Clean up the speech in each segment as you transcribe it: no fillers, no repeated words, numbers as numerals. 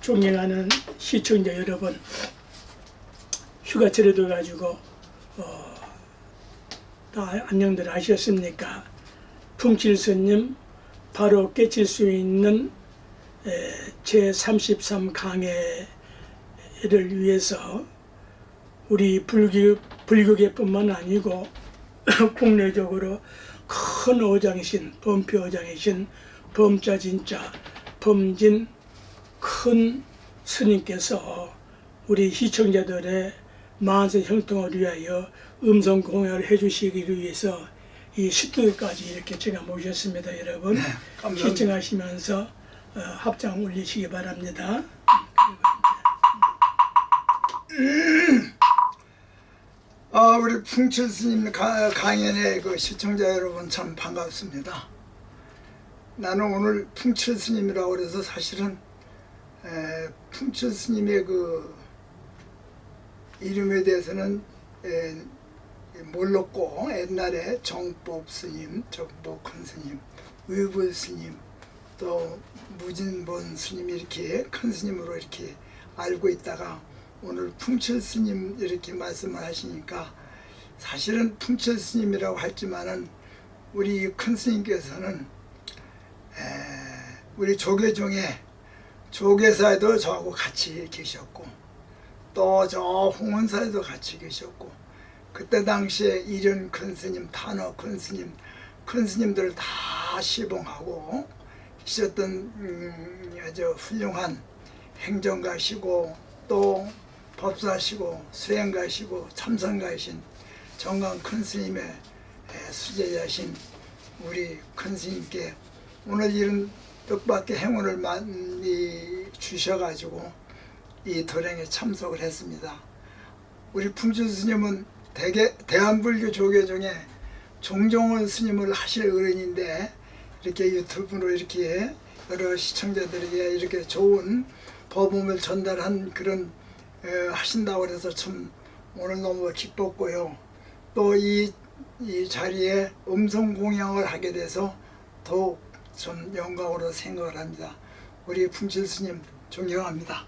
존경하는 시청자 여러분, 휴가철에도 가지고 다 안녕들 하셨습니까? 풍칠스님 바로 깨칠 수 있는 제33 강해를 위해서 우리 불교계뿐만 아니고 국내적으로 큰 어장이신 범표 어장이신 범자진자 범진 큰 스님께서 우리 시청자들의 만세 형통을 위하여 음성 공연을 해주시기 위해서 이 스튜디오까지 이렇게 제가 모셨습니다. 여러분, 네, 시청하시면서 합장 올리시기 바랍니다. 우리 풍칠 스님 강연의 그 시청자 여러분 참 반갑습니다. 나는 오늘 풍칠 스님이라고 그래서 사실은 풍칠 스님의 그 이름에 대해서는 몰랐고, 옛날에 정법 스님, 정법 큰 스님, 의불 스님, 또 무진본 스님 이렇게 큰 스님으로 이렇게 알고 있다가 오늘 풍칠 스님 이렇게 말씀을 하시니까 사실은 풍칠 스님이라고 했지만은 우리 큰 스님께서는 우리 조계 중에 조계사에도 저하고 같이 계셨고 또 저 홍원사에도 같이 계셨고 그때 당시에 이륜 큰 스님, 탄어 큰 스님, 큰 스님들 다 시봉하고 계셨던 아주 훌륭한 행정가시고 또 법사시고 수행가시고 참선가이신 정강 큰 스님의 수제자신 우리 큰 스님께 오늘 이런 뜻밖의 행운을 많이 주셔가지고 이 도량에 참석을 했습니다. 우리 풍칠 스님은 대한불교 조계 중에 종종원 스님을 하실 어른인데 이렇게 유튜브로 이렇게 여러 시청자들에게 이렇게 좋은 법음을 전달한 그런 하신다고 해서 참 오늘 너무 기뻤고요. 또 이 자리에 음성 공양을 하게 돼서 더욱 좀 영광으로 생각을 합니다. 우리 풍칠 스님 존경합니다.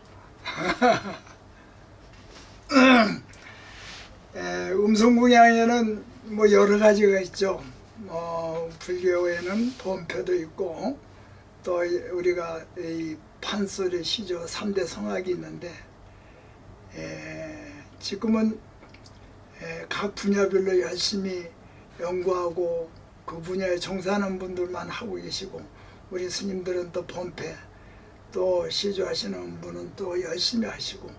음성 공양에는 뭐 여러 가지가 있죠. 불교에는 범표도 있고 또 우리가 이 판소리 시조 3대 성악이 있는데 지금은 각 분야별로 열심히 연구하고 그 분야에 종사하는 분들만 하고 계시고 우리 스님들은 또 범패 또 시조하시는 분은 또 열심히 하시고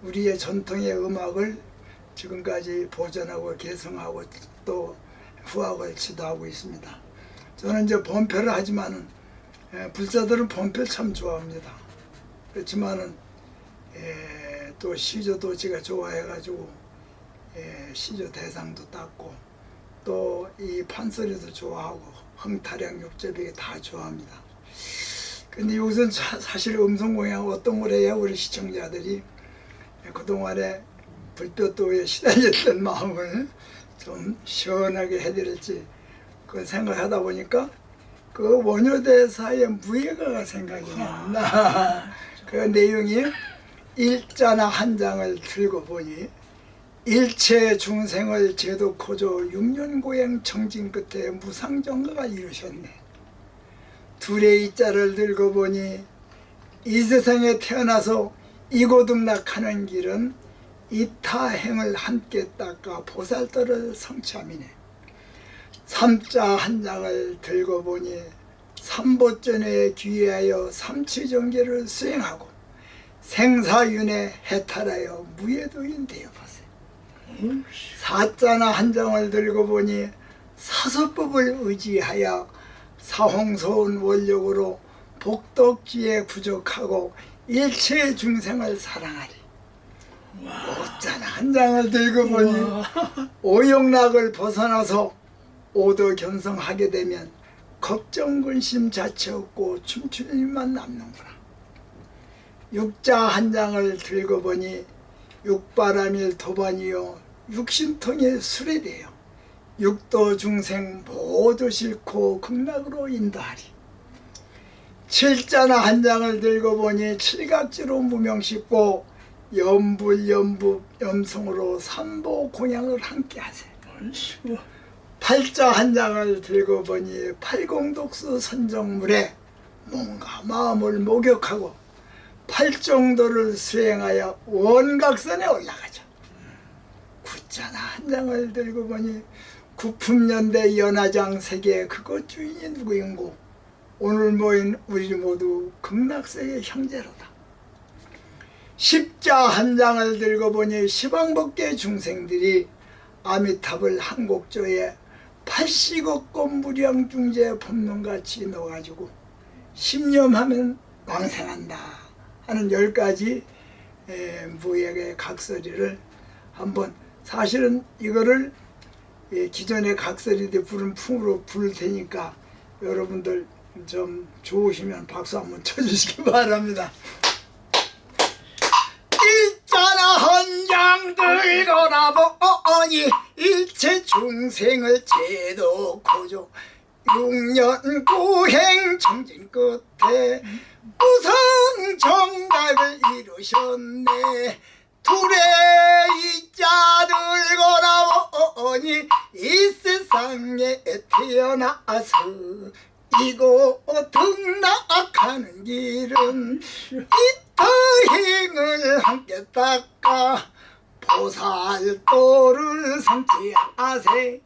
우리의 전통의 음악을 지금까지 보존하고 개성하고 또 후학을 지도하고 있습니다. 저는 이제 범패를 하지만은 불자들은 범패를 참 좋아합니다. 그렇지만은 또 시조도 제가 좋아해가지고 시조 대상도 땄고 또 이 판소리도 좋아하고 흥타령 육제비기 다 좋아합니다. 근데 여기서는 사실 음성공양 어떤 걸 해야 우리 시청자들이 그동안에 불볕도에 시달렸던 마음을 좀 시원하게 해드릴지 그 생각하다 보니까 그 원효대사의 무예가가 생각이 납니다. 그 내용이 일자나 한 장을 들고 보니 일체 중생을 제도코조 6년 고행 청진 끝에 무상정가가 이루셨네. 둘의 이자를 들고 보니 이 세상에 태어나서 이고등락하는 길은 이타행을 함께 닦아 보살도를 성취함이네. 삼자 한 장을 들고 보니 삼보전에 귀하여 삼치정계를 수행하고 생사윤회 해탈하여 무예도인 되어보세요. 사자나 한 장을 들고 보니 사서법을 의지하여 사홍소원 원력으로 복덕지에 구족하고 일체 중생을 사랑하리. 오자나 한 장을 들고 보니 오용락을 벗어나서 오도 견성하게 되면 걱정 근심 자체 없고 춤출 일만 남는구나. 육자 한 장을 들고 보니 육바람일 도반이요 육신통의 수레되어 육도 중생 모두 싣고 극락으로 인도하리. 칠자나 한 장을 들고 보니 칠각지로 무명 씹고 염불 염북 염성으로 삼보 공양을 함께 하세요. 아이고, 팔자 한 장을 들고 보니 팔공독수 선정물에 몸과 마음을 목욕하고 팔정도를 수행하여 원각선에 올라가죠. 구자나 한 장을 들고 보니 구품연대 연화장 세계 그곳 주인이 누구인고 오늘 모인 우리 모두 극락세계 형제로다. 십자 한 장을 들고 보니 시방법계 중생들이 아미탑을 한 곡조에 80억권 무량중재 법문같이 넣어가지고 십념하면 왕생한다 하는 10가지 무역의 각설이를 한번 사실은 이거를 기존의 각설이들 부른 풍으로 부를 테니까 여러분들 좀 좋으시면 박수 한번 쳐주시기 바랍니다. 일자나 한 장 들거나 보니 일체 중생을 제도 고조 6년 고행 정진 끝에 우선 정답을 이루셨네. 둘의 이자 들거나 보니 이 세상에 태어나서 이곳 등락하는 길은 이터행을 함께 닦아 보살도를 성취하세.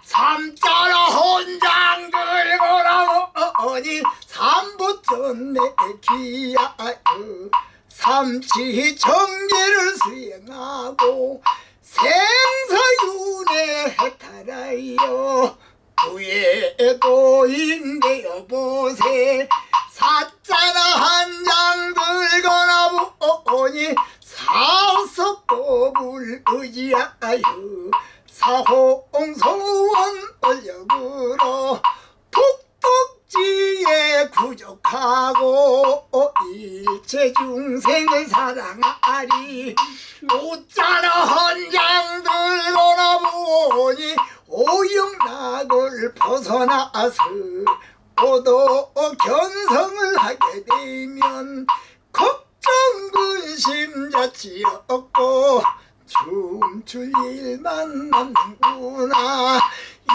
삼자라 헌장 들거나 보니 삼보전내 귀하여 삼치 정제를 수행하고 생사윤회 해탈하여 부에도인 되어보세. 사자나 한 장 들거나 보니 사섭법을 의지하여 사홍소원 원력으로 북덕지에 구족하고 일체 중생을 사랑하리. 오자나 한 장 들거나 보니 오영락을 벗어나서 오도 견성을 하게 되면 걱정 근심 자치 없고 춤출 일만 남는구나.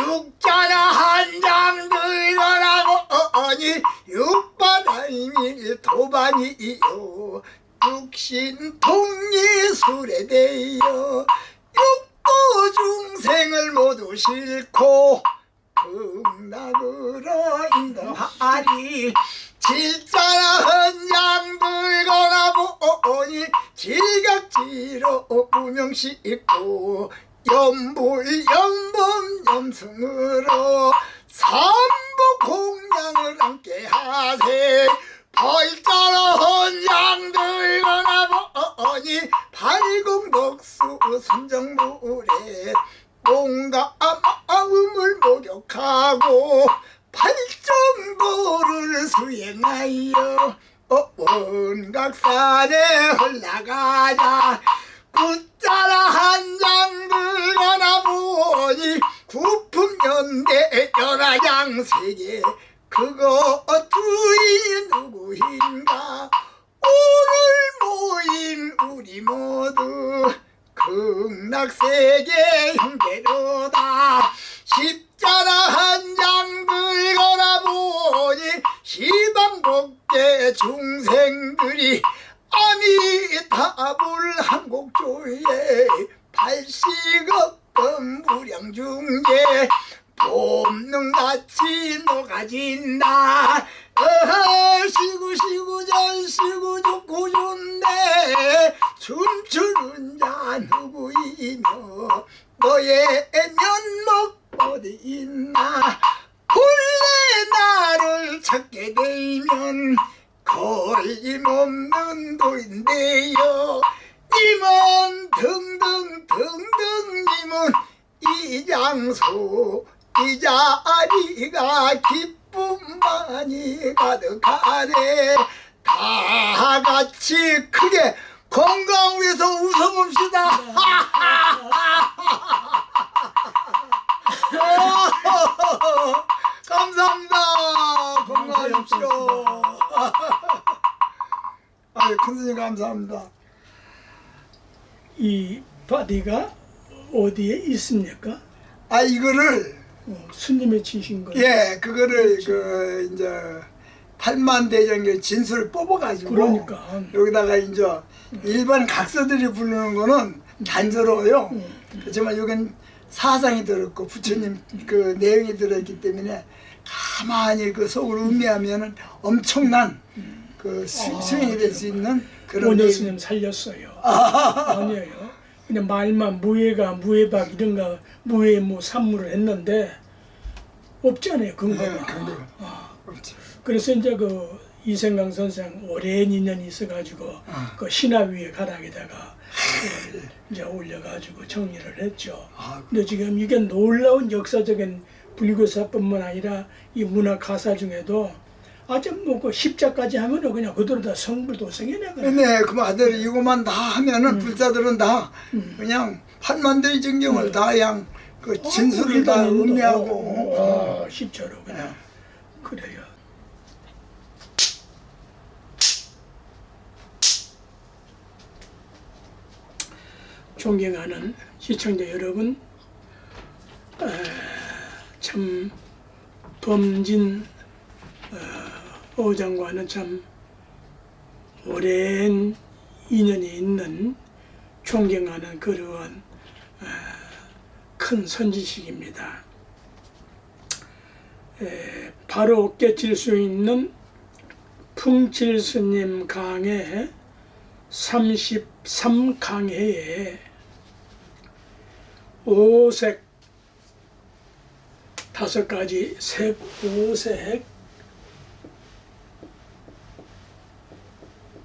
육자나 한 장 들거나 보니 육바다이밀 도반이요 육신 통리술에 대여 육도 중생을 모두 싣고 극락으로 인도하리. 칠자나 한 장 들거나 보니 질각지로 무명 싣고 염불 염범 염승으로 삼보 공양을 함께 하세. 팔자나 한 장 들거나 보니 팔공덕수 선정물에 몸과 마음을 목욕하고 팔정도를 수행하여 원각산에 올라가자. 구자라 한 장 들거나 보니 구품연대 연화장 세계 그거 주인 누구인가. 오늘 모인 우리 모두 극락세계 형제로다. 십자나 한 장 들거나 보니 시방법계 중생들이 아미타불 한곡조에 80억번 무량중재 봄능같이 녹아진다. 시구 잘 시구 좋고 좋네. 춤추는 자 누구이며 너의 면목 어디 있나. 본래 나를 찾게 되면 걸림없는 도인데요. 님은 등등 님은 이 장소 이 자리가 기쁨만이 가득하네. 다 같이 크게 건강 위해서 웃어봅시다. 감사합니다. 건강하십시오. 감사합니다. 이 바디가 어디에 있습니까? 아, 이거를, 스님이 치신 거예요? 예, 그거를, 이제, 팔만대장경 진수를 뽑아가지고. 그러니까. 여기다가 이제, 일반 각서들이 부르는 거는 단조로워요. 그렇지만 여긴 사상이 들었고, 부처님 그 내용이 들어있기 때문에, 가만히 그 속을 음미하면은 엄청난 그 수행이 될 수 있는 그런. 오녀 내용. 스님 살렸어요. 아니에요. 그냥 말만 무예가 무예박 이런 거 무예무 산무를 했는데 없잖아요 근거가. 네, 근거가. 없지. 그래서 이제 그 이생강 선생 오랜 인연이 있어가지고 그 신화위에 가락에다가 그걸 이제 올려가지고 정리를 했죠. 근데 지금 이게 놀라운 역사적인 불교사뿐만 아니라 이 문화 가사 중에도 아주 뭐 그 십자까지 하면은 그냥 그대로 다 성불도성이네. 네, 그 아들 이거만 다 하면은 불자들은 다 그냥 팔만대의 정경을 다 그냥 그 진수를 다 음미하고. 십자로 그냥 그래요. 존경하는 시청자 여러분, 참 범진 어장과는 참 오랜 인연이 있는 존경하는 그러한 큰 선지식입니다. 바로 깨칠 수 있는 풍칠스님 강의 33강회에 오색 5가지 색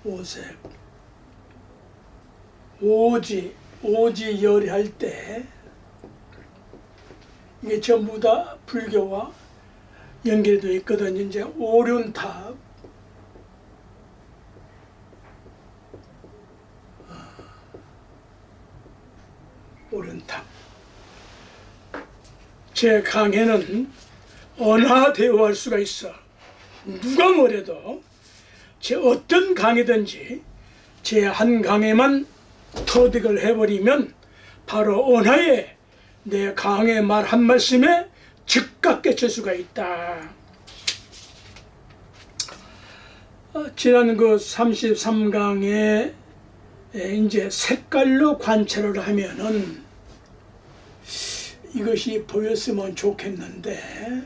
오색 오지 열할 때 이게 전부 다 불교와 연결되어 있거든요. 이제 오륜탑, 오륜탑. 제 강해는 언하대오할 수가 있어. 누가 뭐래도 제 어떤 강의든지 제 한 강에만 터득을 해버리면 바로 언하에 내 강의 말 한 말씀에 즉각 깨칠 수가 있다. 지난 그 33강에 이제 색깔로 관찰을 하면은 이것이 보였으면 좋겠는데,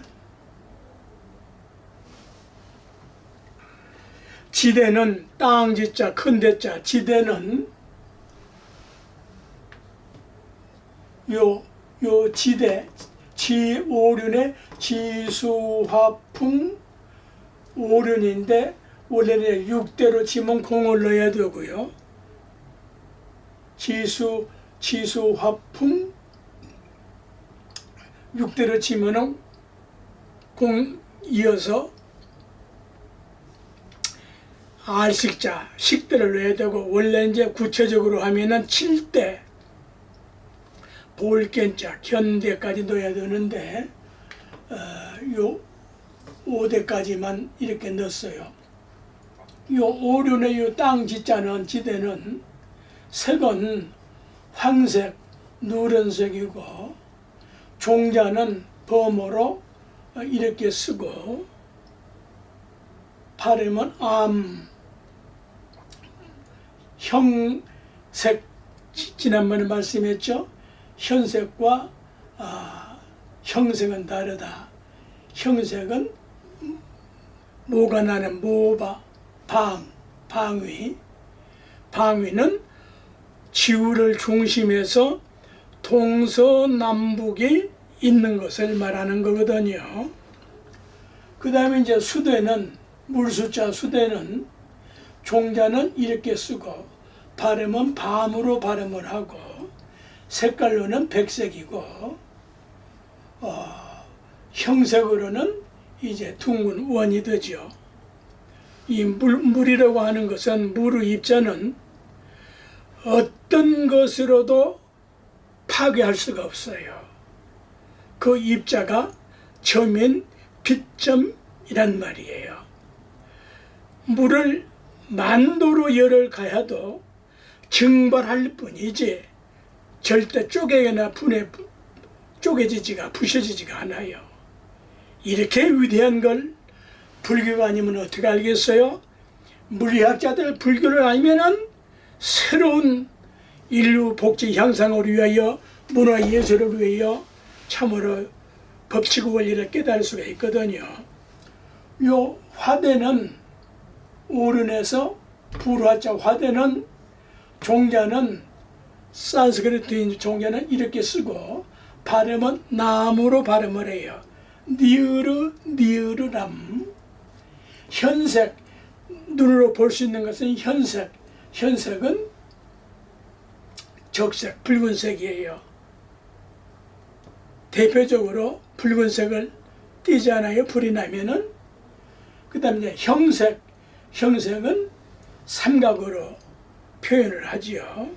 지대는 땅지자 큰대자 지대는 요 지대 지오륜의 지수화풍 오륜인데 원래는 6대로 지면 공을 넣어야 되고요. 지수화풍 6대로 치면은 공 이어서 알식자 식대를 넣어야 되고, 원래 이제 구체적으로 하면은 7대 볼견자 견대까지 넣어야 되는데 요 5대까지만 이렇게 넣었어요. 요 오륜의 요 땅지자는 지대는 색은 황색, 누런색이고 종자는 범어로 이렇게 쓰고 발음은 형색, 지난번에 말씀했죠. 현색과 형색은 다르다. 형색은 모가 나는 모바, 방위는 지구를 중심해서 동서남북이 있는 것을 말하는 거거든요. 그 다음에 이제 수대는, 물수자 수대는 종자는 이렇게 쓰고 발음은 밤으로 발음을 하고 색깔로는 백색이고 형색으로는 이제 둥근 원이 되죠. 이 물이라고 하는 것은, 물의 입자는 어떤 것으로도 파괴할 수가 없어요. 그 입자가 점인 빛점이란 말이에요. 물을 만도로 열을 가야도 증발할 뿐이지 절대 쪼개거나 쪼개지지가 부셔지지가 않아요. 이렇게 위대한 걸 불교가 아니면 어떻게 알겠어요? 물리학자들 불교를 알면은 새로운 인류 복지 향상을 위하여 문화예술을 위하여 참으로 법칙 원리를 깨달을 수가 있거든요. 요 화대는 오른에서 불화자 화대는 종자는 산스크리트인 종자는 이렇게 쓰고 발음은 나무로 발음을 해요. 니으르람. 현색, 눈으로 볼 수 있는 것은 현색. 현색은 적색, 붉은색이에요. 대표적으로 붉은색을 띠지 않아요. 불이 나면은. 그 다음에 형색. 형색은 삼각으로 표현을 하지요.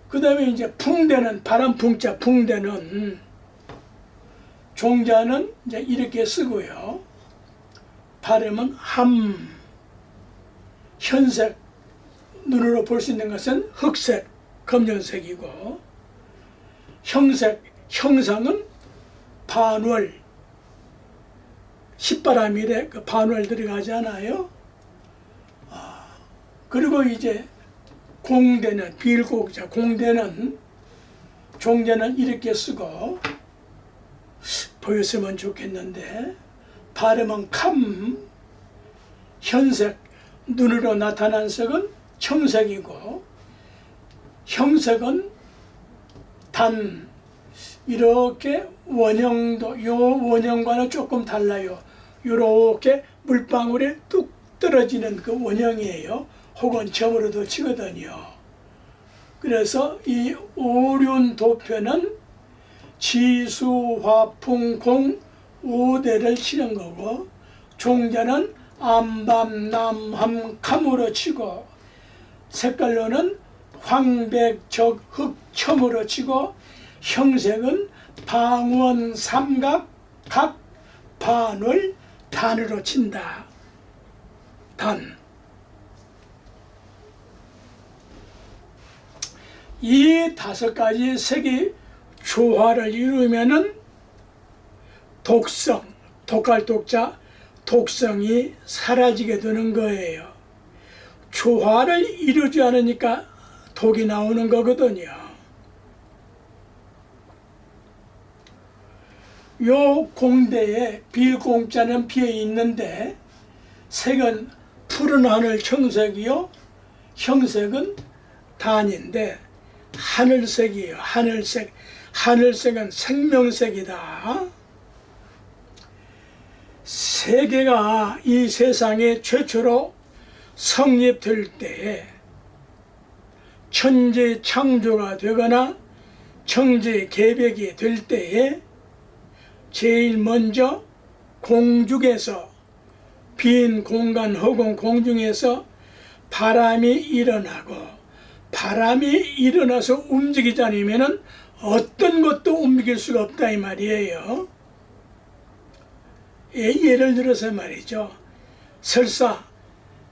그 다음에 이제 풍대는 바람 풍자 풍대는 종자는 이제 이렇게 쓰고요. 발음은 함. 현색, 눈으로 볼 수 있는 것은 흑색, 검정색이고 형색, 형상은 반월, 십바람일에 그 반월 들어가지 않아요? 그리고 이제 공대는 빌곡자, 공대는 종자는 이렇게 쓰고 보였으면 좋겠는데 발음은 캄. 현색, 눈으로 나타난 색은 청색이고 형색은 단. 이렇게 원형도 요 원형과는 조금 달라요. 이렇게 물방울에 뚝 떨어지는 그 원형이에요. 혹은 점으로도 치거든요. 그래서 이 오륜도표는 지수, 화풍, 공 5대를 치는 거고 종자는 암밤, 남함, 감으로 치고 색깔로는 황백, 적, 흑, 첨으로 치고 형색은 방원, 삼각, 각, 반월, 단으로 친다. 단. 이 5가지 색이 조화를 이루면은 독성, 독할 독자, 독성이 사라지게 되는 거예요. 조화를 이루지 않으니까 독이 나오는 거거든요. 요 공대에 빌공자는 비어 있는데 색은 푸른 하늘 청색이요. 형색은 단인데 하늘색이에요. 하늘색. 하늘색은 생명색이다. 세계가 이 세상에 최초로 성립될 때에 천지 창조가 되거나 천지 개벽이 될 때에 제일 먼저 공중에서 빈 공간 허공 공중에서 바람이 일어나고 바람이 일어나서 움직이지 않으면 어떤 것도 움직일 수가 없다 이 말이에요. 예를 들어서 말이죠. 설사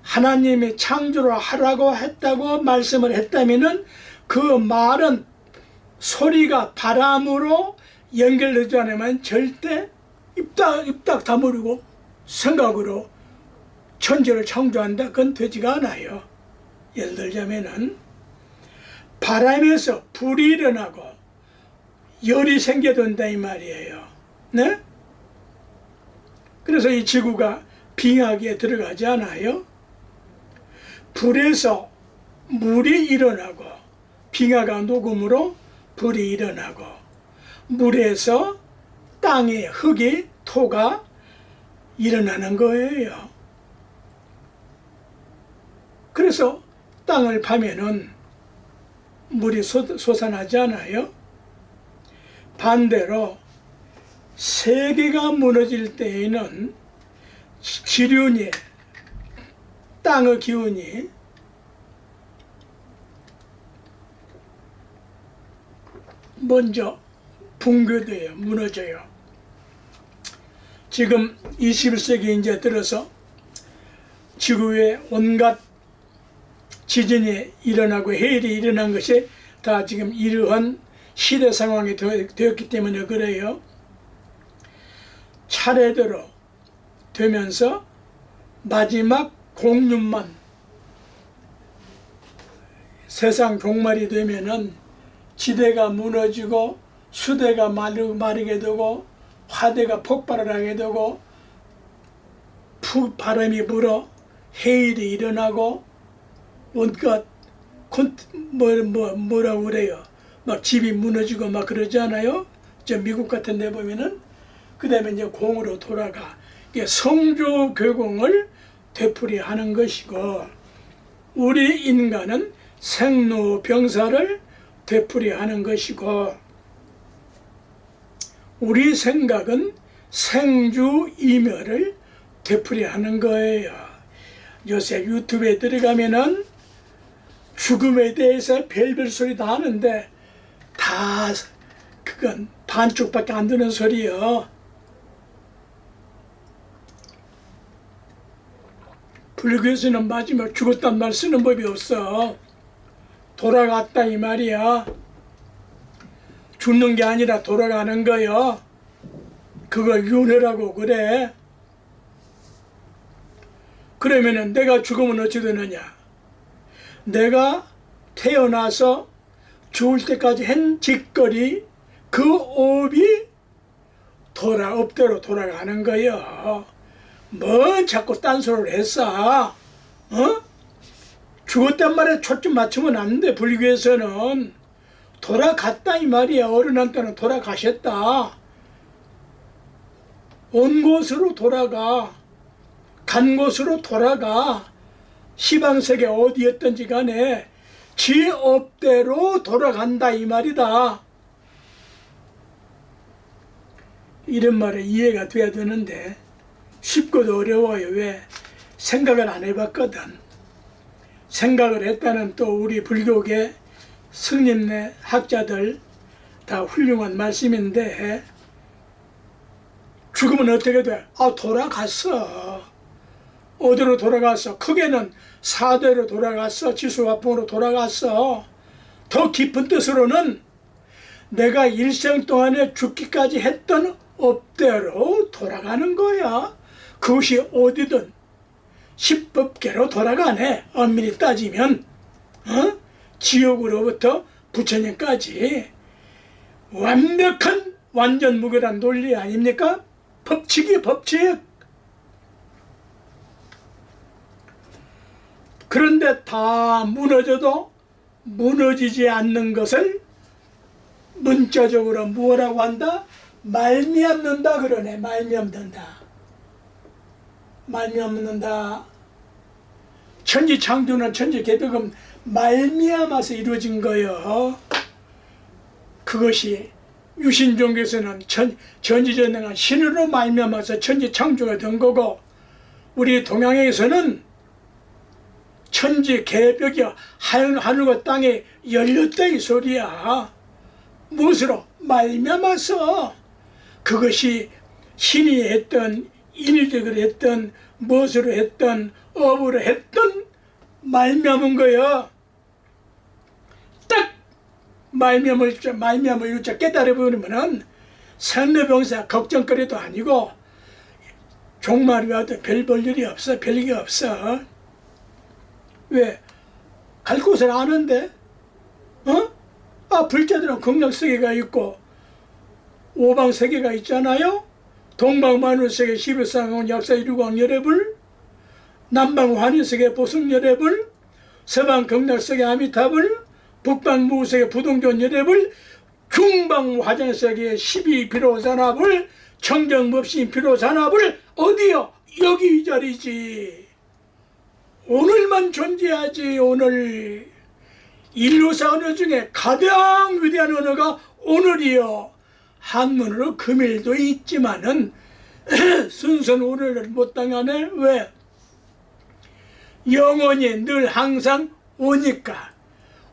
하나님이 창조를 하라고 했다고 말씀을 했다면 그 말은 소리가 바람으로 연결되지 않으면 절대 입딱 다물고 생각으로 천지를 창조한다. 그건 되지가 않아요. 예를 들자면은 바람에서 불이 일어나고 열이 생겨든다 이 말이에요. 네? 그래서 이 지구가 빙하기에 들어가지 않아요. 불에서 물이 일어나고 빙하가 녹음으로 불이 일어나고 물에서 땅의 흙이 토가 일어나는 거예요. 그래서 땅을 파면은 물이 솟아나지 않아요. 반대로 세계가 무너질 때에는 지륜이 땅의 기운이 먼저 붕괴돼요. 무너져요. 지금 21세기 이제 들어서 지구에 온갖 지진이 일어나고 해일이 일어난 것이 다 지금 이러한 시대 상황이 되었기 때문에 그래요. 차례대로 되면서 마지막 공륜만 세상 종말이 되면은 지대가 무너지고 수대가 마르게 되고 화대가 폭발을 하게 되고 바람이 불어 해일이 일어나고 온갖 뭐라고 그래요. 막 집이 무너지고 막 그러지 않아요? 저 미국 같은 데 보면은 그 다음에 이제 공으로 돌아가. 이게 성조 교공을 되풀이하는 것이고 우리 인간은 생로병사를 되풀이하는 것이고 우리 생각은 생주이멸을 되풀이하는 거예요. 요새 유튜브에 들어가면은 죽음에 대해서 별별 소리 다 하는데 다 그건 반쪽밖에 안 되는 소리요. 불교에서는 마지막 죽었단 말 쓰는 법이 없어. 돌아갔다 이 말이야. 죽는 게 아니라 돌아가는 거요. 그걸 윤회라고 그래. 그러면은 내가 죽으면 어찌 되느냐? 내가 태어나서 죽을 때까지 한 짓거리 그 업이 업대로 돌아가는 거요. 뭐 자꾸 딴소리를 했어? 죽었단 말에 초점 맞추면 안 돼. 불교에서는 돌아갔다 이 말이야. 어른한테는 돌아가셨다. 온 곳으로 돌아가. 간 곳으로 돌아가. 시방세계 어디였든지 간에 지 업대로 돌아간다 이 말이다. 이런 말에 이해가 돼야 되는데 쉽고도 어려워요. 왜? 생각을 안 해봤거든. 생각을 했다는 또 우리 불교계 스님네 학자들 다 훌륭한 말씀인데 죽으면 어떻게 돼? 돌아갔어. 어디로 돌아갔어? 크게는 사대로 돌아갔어. 지수화풍으로 돌아갔어. 더 깊은 뜻으로는 내가 일생 동안에 죽기까지 했던 업대로 돌아가는 거야. 그것이 어디든 십법계로 돌아가네. 엄밀히 따지면 지옥으로부터 부처님까지 완벽한 완전무결한 논리 아닙니까? 법칙이 법칙. 그런데 다 무너져도 무너지지 않는 것을 문자적으로 뭐라고 한다? 말미암는다 그러네. 말미암는다. 말미암는다. 천지창조는 천지개벽은 말미암아서 이루어진 거요. 그것이 유신종교에서는 전지전능한 신으로 말미암아서 천지창조가 된 거고 우리 동양에서는 천지개벽이 하늘과 땅에 열렸다 이 소리야. 무엇으로? 말미암아서. 그것이 신이 했던 인력을 했던 무엇으로 했던 업으로 했던 말미암은 거야. 딱 말미암을 유자 깨달아버리면은 생로병사 걱정거리도 아니고 종말이 와도 별 볼 일이 없어. 별게 없어. 왜? 갈 곳을 아는데? 불자들은 극락세계가 있고 오방세계가 있잖아요. 동방만물세계 11상원 약사 1유광 열애불, 남방 환희세계 보승 열애불, 서방 극락세계 아미타불, 북방 무세계 부동전 열애불, 중방 화정세계 12비로산화불, 청정법신 비로산화불. 어디요? 여기 이 자리지. 오늘만 존재하지. 오늘 인류사 언어 중에 가장 위대한 언어가 오늘이요. 한문으로 금일도 있지만은 순서는 오늘을 못 당하네. 왜? 영원히 늘 항상 오니까.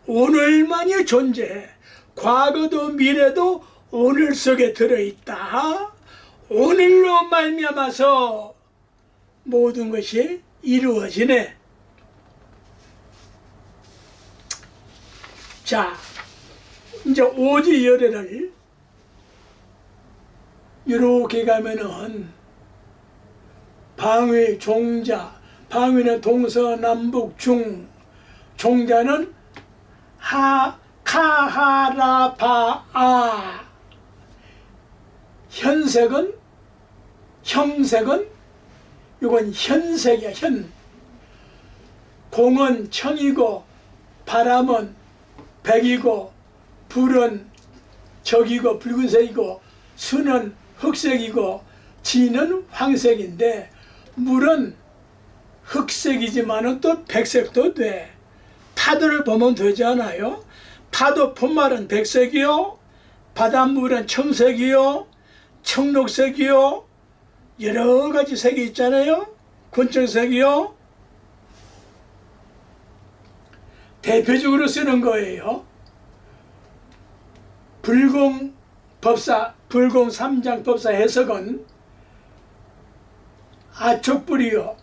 오늘만이 존재해. 과거도 미래도 오늘 속에 들어있다. 오늘로 말미암아서 모든 것이 이루어지네. 자, 이제 오지열애를 이렇게 가면은 방위 종자, 방위는 동서남북 중, 종자는 카하라바아, 현색은 형색은 이건 현색이야. 현. 공은 청이고 바람은 백이고 불은 적이고 붉은색이고 수는 흑색이고 지는 황색인데 물은 흑색이지만은 또 백색도 돼. 파도를 보면 되잖아요. 파도 풋말은 백색이요, 바닷물은 청색이요, 청록색이요, 여러 가지 색이 있잖아요. 군청색이요. 대표적으로 쓰는 거예요. 불공 삼장법사 해석은 아촉불이요,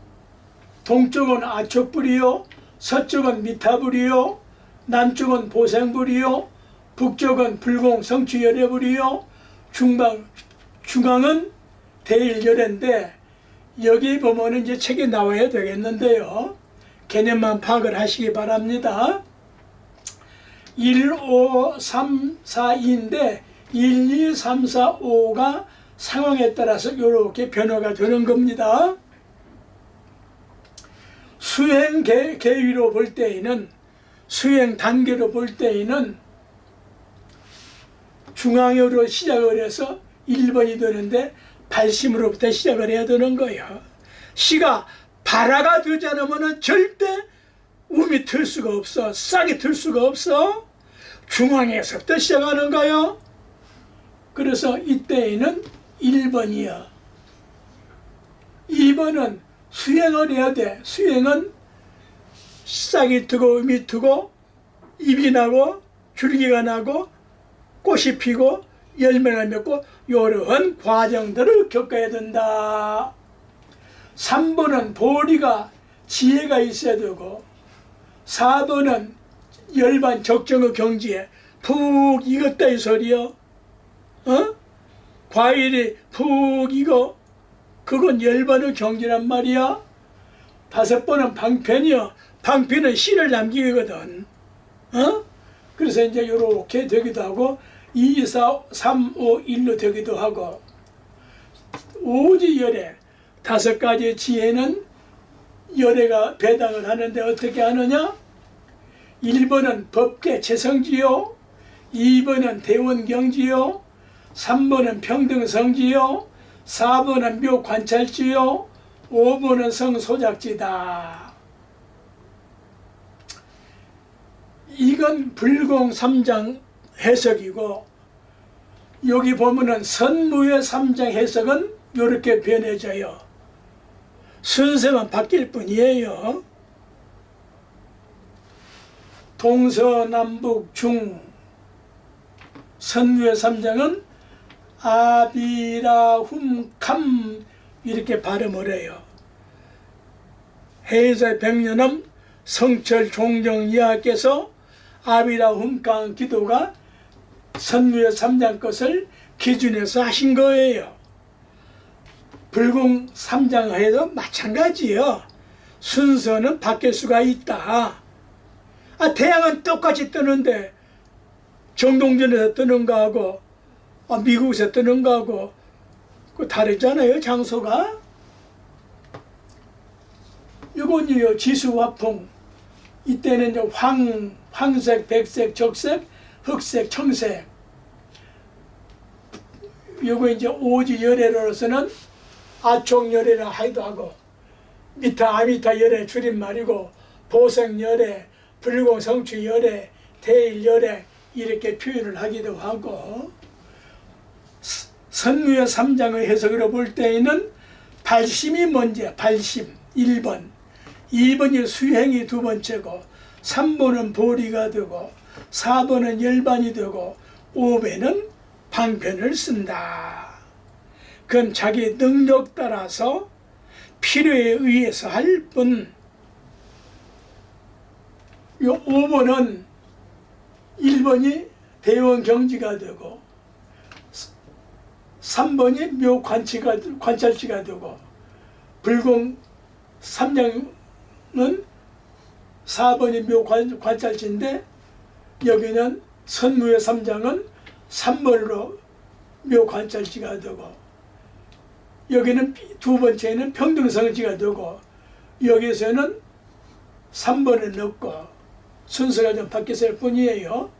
동쪽은 아촉불이요, 서쪽은 미타불이요, 남쪽은 보생불이요, 북쪽은 불공성취열애불이요, 중앙은 대일열애인데 여기 보면은 이제 책이 나와야 되겠는데요. 개념만 파악을 하시기 바랍니다. 1, 5, 3, 4, 2인데 1, 2, 3, 4, 5가 상황에 따라서 이렇게 변화가 되는 겁니다. 수행 계위로 볼 때에는, 수행 단계로 볼 때에는 중앙으로 시작을 해서 1번이 되는데 발심으로부터 시작을 해야 되는 거예요. 시가 발화가 되지 않으면 절대 움이 틀 수가 없어. 싹이 틀 수가 없어. 중앙에서부터 시작하는 거예요. 그래서 이때에는 1번이야. 2번은 수행을 해야 돼. 수행은 싹이 트고 음이 트고 잎이 나고 줄기가 나고 꽃이 피고 열매가 맺고 이런 과정들을 겪어야 된다. 3번은 보리가 지혜가 있어야 되고 4번은 열반 적정의 경지에 푹 익었다 이 소리요. 과일이 푹 익어. 그건 열반의 경지란 말이야. 5번은 방편이요. 방편은 씨를 남기거든. 그래서 이제 이렇게 되기도 하고 2, 4, 3, 5, 1로 되기도 하고 오지열애 5가지 지혜는 열애가 배당을 하는데 어떻게 하느냐? 1번은 법계 재성지요, 2번은 대원경지요, 3번은 평등성지요, 4번은 묘관찰지요, 5번은 성소작지다. 이건 불공3장 해석이고 여기 보면은 선무의 3장 해석은 이렇게 변해져요. 순서만 바뀔 뿐이에요. 동서남북 중 선무의 3장은 아비라훔캄 이렇게 발음을 해요. 해자 백년함 성철 종정 이하께서 아비라훔캄 기도가 선무의 3장 것을 기준해서 하신 거예요. 불공 3장 해도 마찬가지예요. 순서는 바뀔 수가 있다. 태양은 똑같이 뜨는데 정동전에서 뜨는 거하고 미국에서 뜨는 거하고 다르잖아요. 장소가. 이건요 지수화풍. 이때는 이제 황색, 백색, 적색, 흑색, 청색. 요거 이제 오지열애로서는 아촉열애라 하기도 하고 아미타 열애 줄임말이고 보생열애, 불공성취열애, 대일열애 이렇게 표현을 하기도 하고 선무의 3장의 해석으로 볼 때에는 발심이 먼저야. 발심 1번, 2번이 수행이 2번째고 3번은 보리가 되고 4번은 열반이 되고 5번은 방편을 쓴다. 그건 자기 능력 따라서 필요에 의해서 할 뿐, 요 5번은 1번이 대원 경지가 되고 3번이 묘 관찰지가 되고 불공 3장은 4번이 묘 관찰지인데 여기는 선무의 3장은 3번으로 묘 관찰지가 되고 여기는 두 번째는 평등성지가 되고 여기서는 3번을 넣고 순서가 좀 바뀌었을 뿐이에요.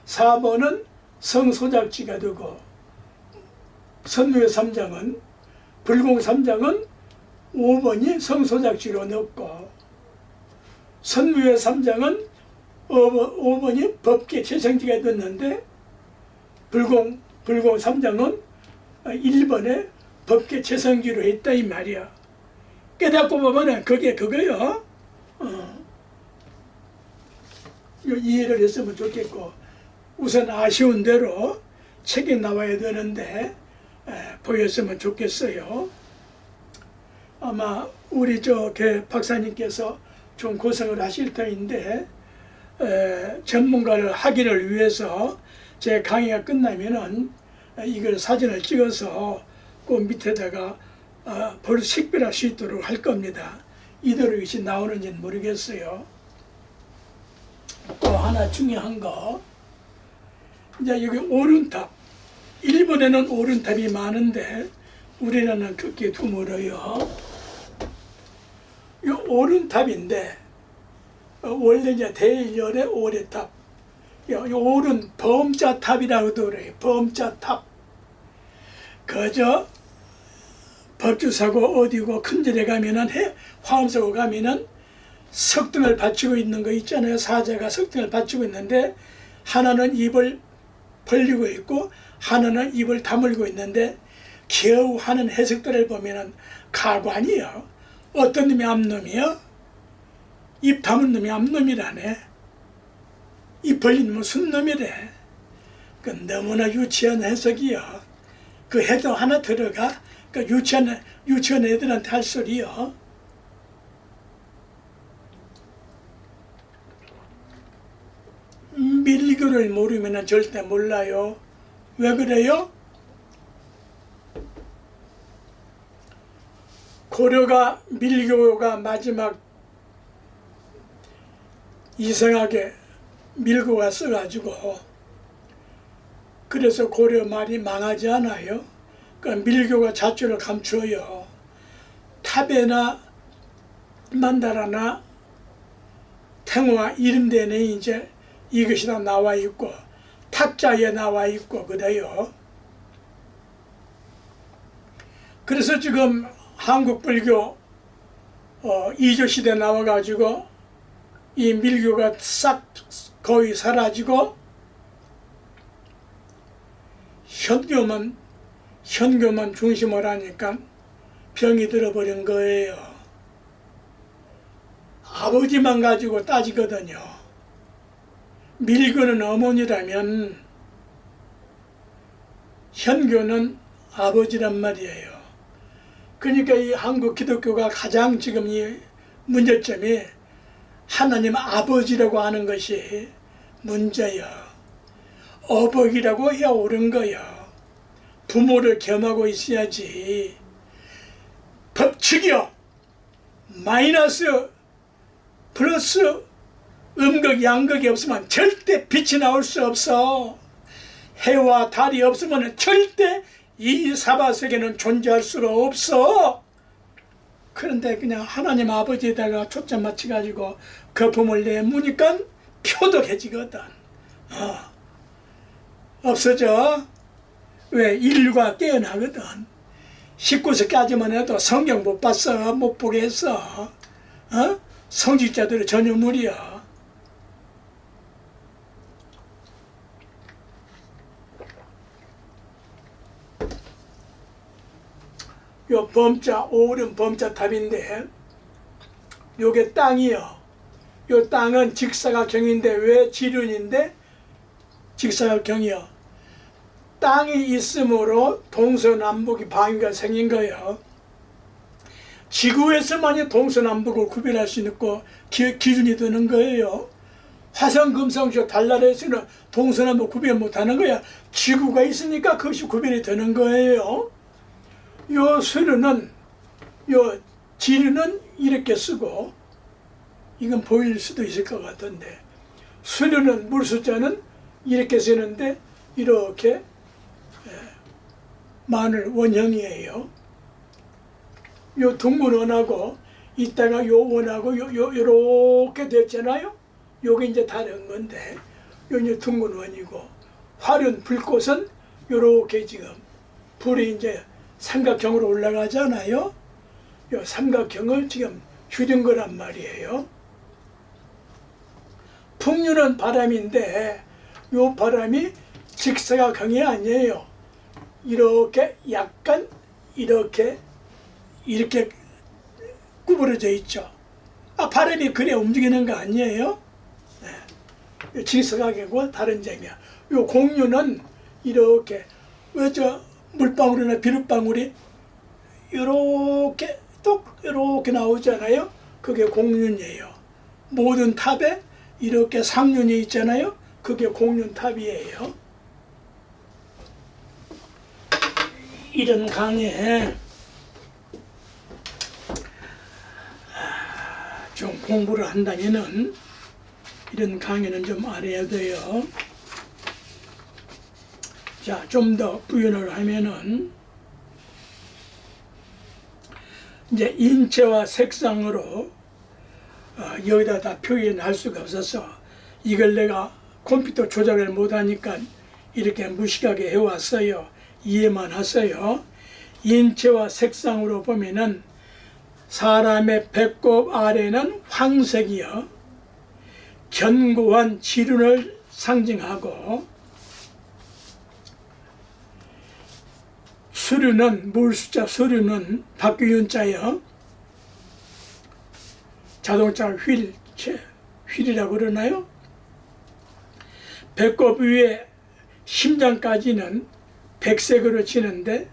4번은 성소작지가 되고 선무의 3장은 불공 3장은 5번이 성소작지로 넣고 선무의 3장은 5번이 법계 재성지가 됐는데 불공 3장은 1번에 법계 재성지로 했다 이 말이야. 깨닫고 보면은 그게 그거요. 이해를 했으면 좋겠고 우선 아쉬운 대로 책에 나와야 되는데 보였으면 좋겠어요. 아마 우리 박사님께서 좀 고생을 하실 터인데 전문가를 하기를 위해서 제 강의가 끝나면은 이걸 사진을 찍어서 그 밑에다가 바로 식별할 수 있도록 할 겁니다. 이대로 이것이 나오는지는 모르겠어요. 또 하나 중요한 거, 이제 여기 오른탑, 일본에는 오른탑이 많은데 우리나라는 그렇게 드물어요. 이 오른탑인데 원래 이제 대일열의 오래탑, 이 오른 범자탑이라고도 그래요. 범자탑. 그저 법주사고 어디고 큰절에 가면은 화엄사고 가면은 석등을 받치고 있는 거 있잖아요. 사자가 석등을 받치고 있는데 하나는 입을 벌리고 있고 하나는 입을 다물고 있는데 겨우 하는 해석들을 보면은 가관이요. 어떤 놈이 앞놈이요? 입 다문 놈이 앞놈이라네. 입 벌린 놈은 순놈이래. 그 너무나 유치한 해석이요. 그 해도 하나 들어가. 그 유치한 애들한테 할 소리요. 밀교를 모르면 절대 몰라요. 왜 그래요? 고려가 밀교가 마지막 이상하게 밀고 왔어가지고 그래서 고려 말이 망하지 않아요. 그러니까 밀교가 자초를 감추어요. 탑에나 만다라나 탱화 이런 데는 이제 이것이 다 나와 있고 탁자에 나와 있고 그래요. 그래서 지금 한국 불교 이조 시대 나와가지고 이 밀교가 싹 거의 사라지고 현교만 중심으로 하니까 병이 들어버린 거예요. 아버지만 가지고 따지거든요. 밀교는 어머니라면 현교는 아버지란 말이에요. 그러니까 이 한국 기독교가 가장 지금 이 문제점이 하나님 아버지라고 하는 것이 문제야. 어버이라고 해야 옳은 거야. 부모를 겸하고 있어야지. 법칙이요. 마이너스 플러스 음극 양극이 없으면 절대 빛이 나올 수 없어. 해와 달이 없으면 절대 이 사바세계는 존재할 수가 없어. 그런데 그냥 하나님 아버지에다가 초점 맞춰가지고 거품을 내무니까 표독해지거든. 없어져. 왜? 인류가 깨어나거든. 19세까지만 해도 성경 못 봤어. 못 보게 했어. 성직자들은 전혀 무리야. 요 범자, 오른 범자탑인데 요게 땅이요. 요 땅은 직사각형인데 왜 지륜인데 직사각형이요. 땅이 있으므로 동서남북이 방위가 생긴 거예요. 지구에서만이 동서남북을 구별할 수 있고 기준이 되는 거예요. 화성, 금성, 저 달나라에서는 동서남북 구별 못하는 거야. 지구가 있으니까 그것이 구별이 되는 거예요. 요 수류는, 요 지류는 이렇게 쓰고, 이건 보일 수도 있을 것 같은데, 수류는 물 숫자는 이렇게 쓰는데 이렇게 마늘 원형이에요. 요 둥근원하고 이따가 요 원하고 요렇게 됐잖아요. 요게 이제 다른 건데, 요 이제 둥근원이고, 활은 불꽃은 요렇게 지금 불이 이제 삼각형으로 올라가잖아요. 요 삼각형을 지금 줄인 거란 말이에요. 풍류는 바람인데 요 바람이 직사각형이 아니에요. 이렇게 약간 이렇게 구부러져 있죠. 바람이 그래 움직이는 거 아니에요? 네. 직사각형과 다른 점이야. 요 공류는 이렇게 저 물방울이나 비눗방울이 이렇게 똑 이렇게 나오잖아요. 그게 공륜이에요. 모든 탑에 이렇게 상륜이 있잖아요. 그게 공륜탑이에요. 이런 강에 좀 공부를 한다면은 이런 강의는 좀 알아야 돼요. 자, 좀 더 부연을 하면은 이제 인체와 색상으로 여기다 다 표현할 수가 없어서 이걸 내가 컴퓨터 조작을 못하니까 이렇게 무식하게 해왔어요. 이해만 하세요. 인체와 색상으로 보면은 사람의 배꼽 아래는 황색이요, 견고한 지륜을 상징하고, 수류는 물숫자 수류는 박규윤자요, 자동차 휠이라고 그러나요? 배꼽 위에 심장까지는 백색으로 치는데,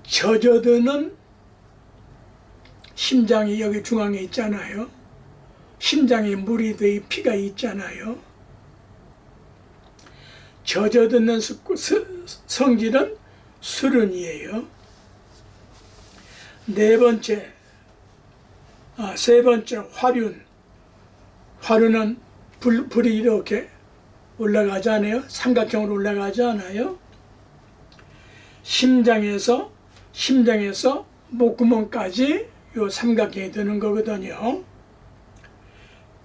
젖어드는 심장이 여기 중앙에 있잖아요. 심장에 물이 돼 피가 있잖아요. 젖어드는 성질은 수륜이에요. 세 번째 화륜. 화륜은 불이 이렇게 올라가지 않아요? 삼각형으로 올라가지 않아요? 심장에서 목구멍까지 요 삼각형이 되는 거거든요.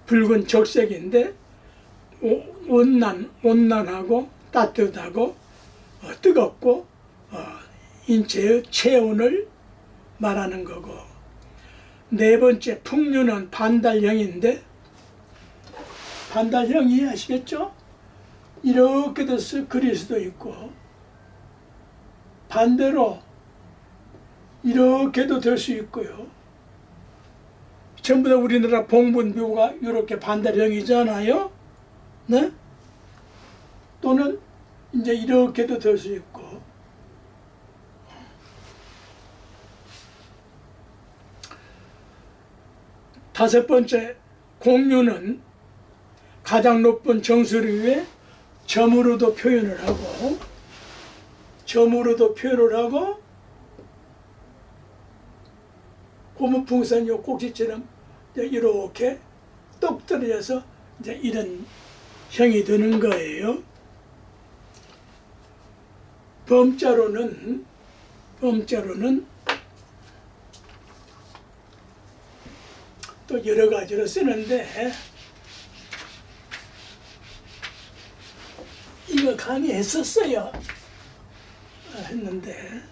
붉은 적색인데 온난하고 따뜻하고 뜨겁고 인체의 체온을 말하는 거고, 네 번째 풍류는 반달형인데, 반달형 이해하시겠죠? 이렇게도 그릴 수도 있고 반대로 이렇게도 될 수 있고요. 전부 다 우리나라 봉분묘가 이렇게 반달형이잖아요. 네? 또는 이제 이렇게도 될 수 있고. 다섯 번째, 공류는 가장 높은 정수를 위해 점으로도 표현을 하고, 고무풍선 요 꼭지처럼 이렇게 똑 떨어져서 이제 이런 형이 되는 거예요. 범자로는 또 여러 가지로 쓰는데, 이거 강의했었어요. 했는데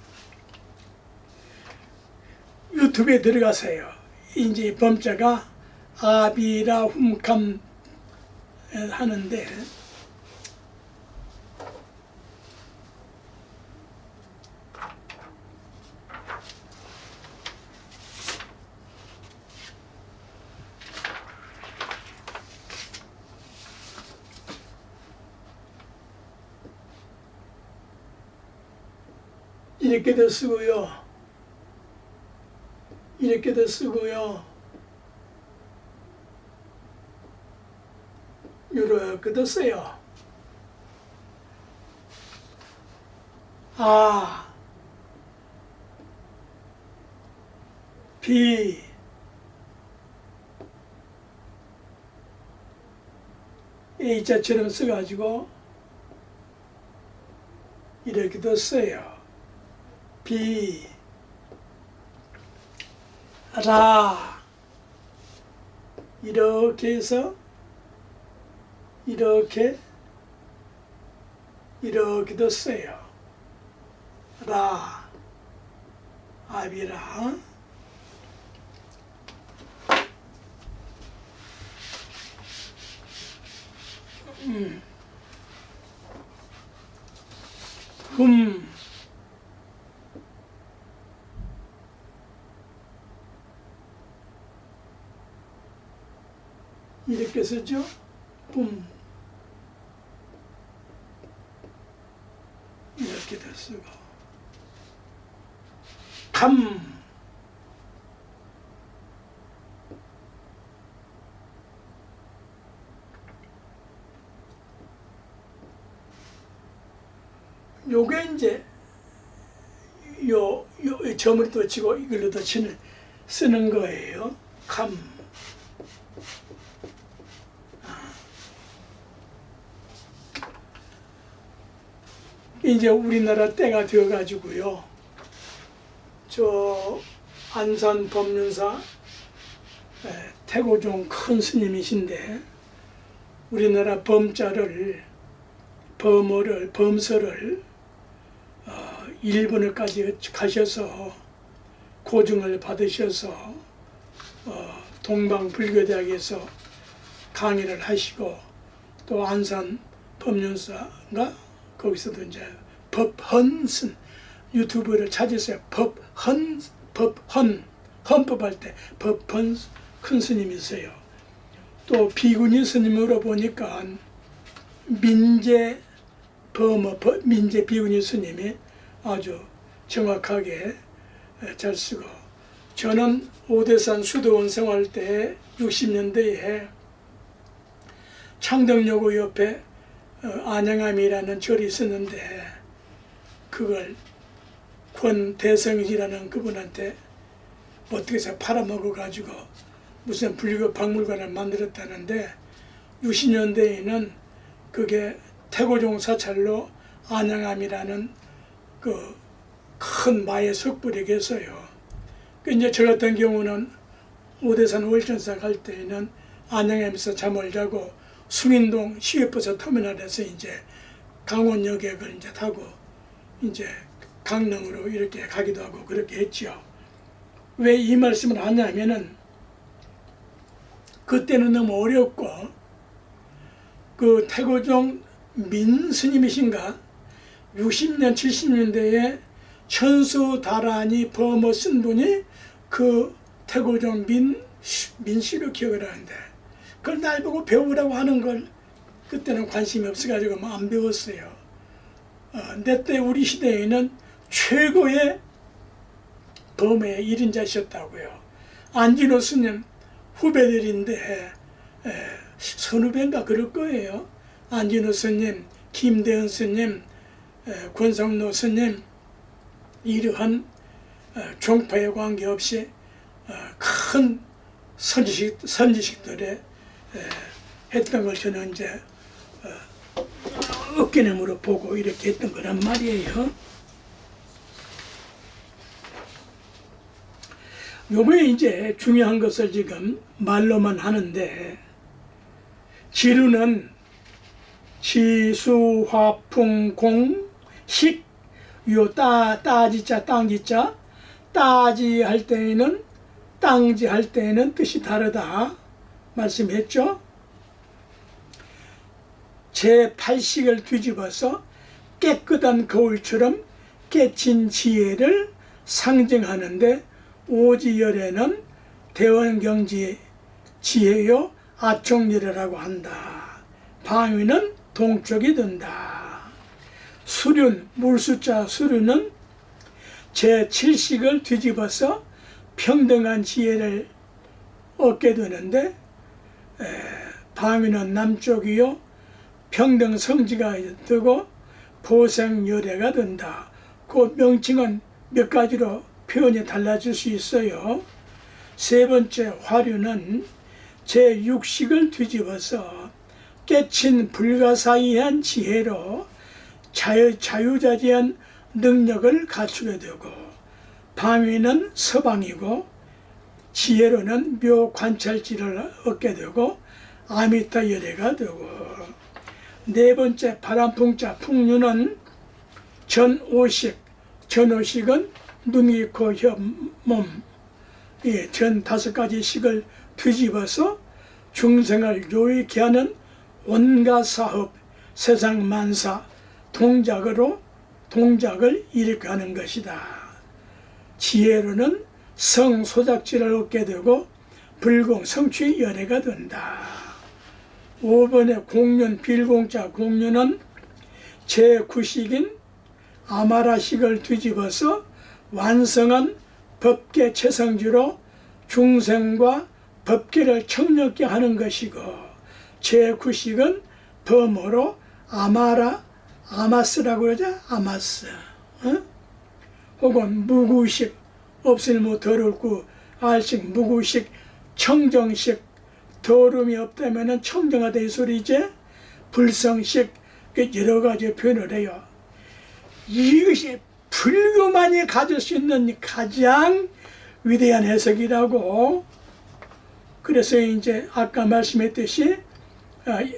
유튜브에 들어가세요. 이제 범자가 아비라 훔캄 하는데, 이렇게도 쓰고요. 이렇게도 쓰고요. 이렇게도 써요. 아, 비, A자처럼 써가지고 이렇게도 써요. 비, 라, 이렇게 해서 이렇게도 써요. 라, 아비라, 이렇게 쓰죠. 이렇게도 쓰고 감, 요게 이제 요 점을 또 치고 이걸로 또 쓰는 거예요. 감. 이제 우리나라 때가 되어 가지고요. 저 안산 법륜사 태고종 큰 스님이신데 우리나라 범서를 일본을까지 가셔서 고증을 받으셔서 동방불교대학에서 강의를 하시고 또 안산 법륜사가 거기서도 이제 법헌슨 유튜브를 찾으세요. 헌법할 때 법헌 큰 스님이세요. 또 비구니 스님으로 보니까 민재 비구니 스님이 아주 정확하게 잘 쓰고, 저는 오대산 수도원 생활 때 60년대에 창덕여고 옆에 안양암이라는 절이 있었는데 그걸 권대성이라는 그분한테 어떻게 해서 팔아먹어 가지고 무슨 불교 박물관을 만들었다는데 60년대에는 그게 태고종 사찰로 안양암이라는 그 큰 마의 석불에게서요. 이제 저 같은 경우는 오대산 월전사 갈 때에는 안양암에서 잠을 자고 숭인동 시외버스 터미널에서 이제 강원여객을 이제 타고 이제 강릉으로 이렇게 가기도 하고 그렇게 했죠. 왜 이 말씀을 하냐면은 그때는 너무 어렵고 그 태고종 민 스님이신가 60년 70년대에 천수다란이 범어 쓴 분이 그 태고종 민씨로 기억을 하는데 그걸 날 보고 배우라고 하는 걸 그때는 관심이 없어가지고 뭐 안 배웠어요. 내 때 우리 시대에는 최고의 범의 1인자셨다고요. 안진호 스님 후배들인데 선후배인가 그럴 거예요. 안진호 스님, 김대현 스님, 권성로 스님 이러한 종파에 관계없이 큰 선지식들의 했던 걸 저는 이제 어깨너머로 보고 이렇게 했던 거란 말이에요. 요번에 이제 중요한 것을 지금 말로만 하는데 지루는 지수화풍공식 요 따지자 땅지자 따지 할 때에는 땅지 할 때에는 뜻이 다르다 말씀했죠. 제8식을 뒤집어서 깨끗한 거울처럼 깨친 지혜를 상징하는데 오지열에는 대원경지 지혜요 아총리라고 한다. 방위는 동쪽이 든다. 수륜 물수자 수륜은 제7식을 뒤집어서 평등한 지혜를 얻게 되는데 방위는 남쪽이요 평등 성지가 되고 보생열애가 된다. 그 명칭은 몇 가지로 표현이 달라질 수 있어요. 세 번째 화류는 제6식을 뒤집어서 깨친 불가사의한 지혜로 자유자재한 능력을 갖추게 되고 방위는 서방이고 지혜로는 묘관찰지를 얻게 되고 아미타 열애가 되고 네 번째 바람풍자 풍류는 전오식 전오식은 눈, 귀, 코, 혀, 몸 전 5가지 식을 뒤집어서 중생을 요익케 하는 온갖 사업 세상 만사 동작을 일으켜하는 것이다. 지혜로는 성소작지를 얻게 되고 불공 성취 연애가 된다. 5번의 공륜 빌공자 공륜은 제9식인 아마라식을 뒤집어서 완성한 법계 최성지로 중생과 법계를 청력케 하는 것이고 제9식은 범어로 아마스라고 그러죠. 아마스 혹은 무구식 없을무 더럽고 알식 무구식 청정식 더러움이 없다면 청정하다 이 소리지. 불성식 여러 가지 표현을 해요. 이것이 불교만이 가질 수 있는 가장 위대한 해석이라고. 그래서 이제 아까 말씀했듯이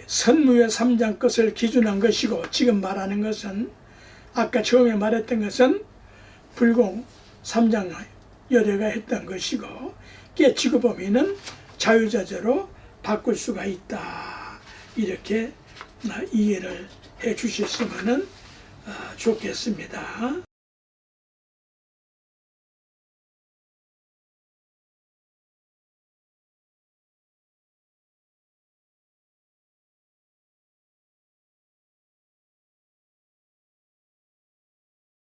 선무의 3장 것을 기준한 것이고 지금 말하는 것은 아까 처음에 말했던 것은 불공 3장 열애가 했던 것이고 깨치고 보면은 자유자재로 바꿀 수가 있다. 이렇게 이해를 해 주셨으면 좋겠습니다.